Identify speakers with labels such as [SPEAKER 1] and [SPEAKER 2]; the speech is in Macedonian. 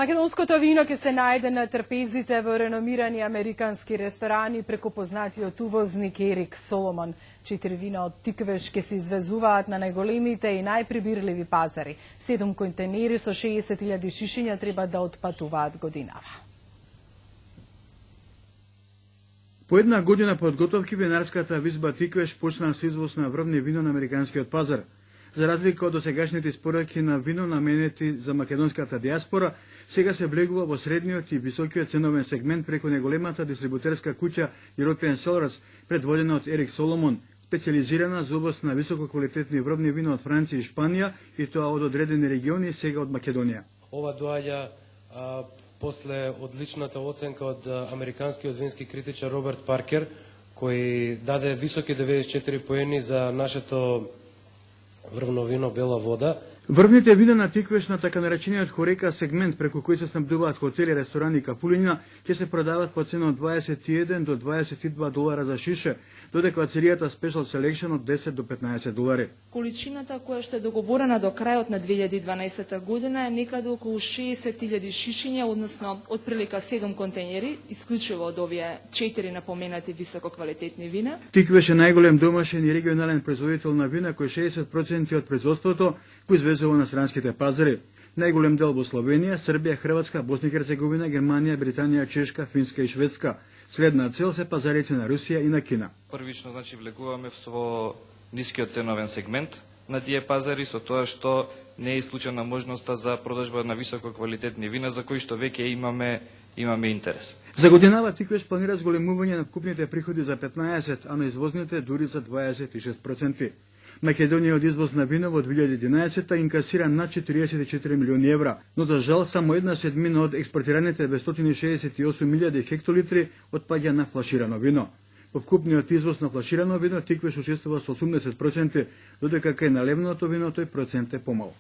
[SPEAKER 1] Македонското вино ќе се најде на трпезите во реномирани американски ресторани преку познатиот увозник Ерик Соломон. 4 вина од Тиквеш ќе се извезуваат на најголемите и најприбирливи пазари. 7 контейнери со 60.000 шишиња треба да отпатуваат годинава.
[SPEAKER 2] По една година подготовки винарската визба Тиквеш почна со извоз на врвни вино на американскиот пазар. За разлика од досегашните испораки на вино наменети за македонската диаспора, сега се влегува во средниот и високиот ценовен сегмент преку неголемата дистрибутерска куќа European Cellars, предводена од Ерик Соломон, специализирана за увоз на висококвалитетни врвни вина од Франција и Шпанија, и тоа од одредени региони, сега од Македонија.
[SPEAKER 3] Ова доаѓа после одличната оценка од американскиот вински критичар Роберт Паркер, кој даде високи 94 поени за нашето врвно вино Бела вода.
[SPEAKER 2] Врвните вина на Тиквеш на така наречениот хорека сегмент преку кој се снабдуваат хотели, ресторани и кафулиња ќе се продават по цена од 21 до 22 долара за шише, додека церијата Special Selection од 10 до 15 долари.
[SPEAKER 4] Количината која што е договорена до крајот на 2012 година е некаде околу 60.000 шишиња, односно отприлика 7 контейнери, исклучиво од овие 4 напоменати висококвалитетни вина.
[SPEAKER 2] Тиквеш е најголем домашен и регионален производител на вина кој 60% од производството го извезува на странските пазари. Најголем дел во Словенија, Србија, Хрватска, Босна и Херцеговина, Германија, Британија, Чешка, Финска и Шведска. Следна цел се пазарите на Русија и на Кина.
[SPEAKER 5] Првично, влегуваме во нискиот ценовен сегмент на тие пазари, со тоа што не е исклучена можноста за продажба на висококвалитетни вина, за кои што веќе имаме интерес.
[SPEAKER 2] За годинава Тиквеш планира зголемување на вкупните приходи за 15, а на извозните дури за 26%. Македонија од извоз на вино во 2011 инкасира над 44 милиони евра, но за жал само 1/7 од експортираните 268.000 хектолитри отпаѓа на флаширано вино. Во вкупниот извоз на флаширано вино Тиквеш учествува со 80%, додека кај наливното вино тој процент е помал.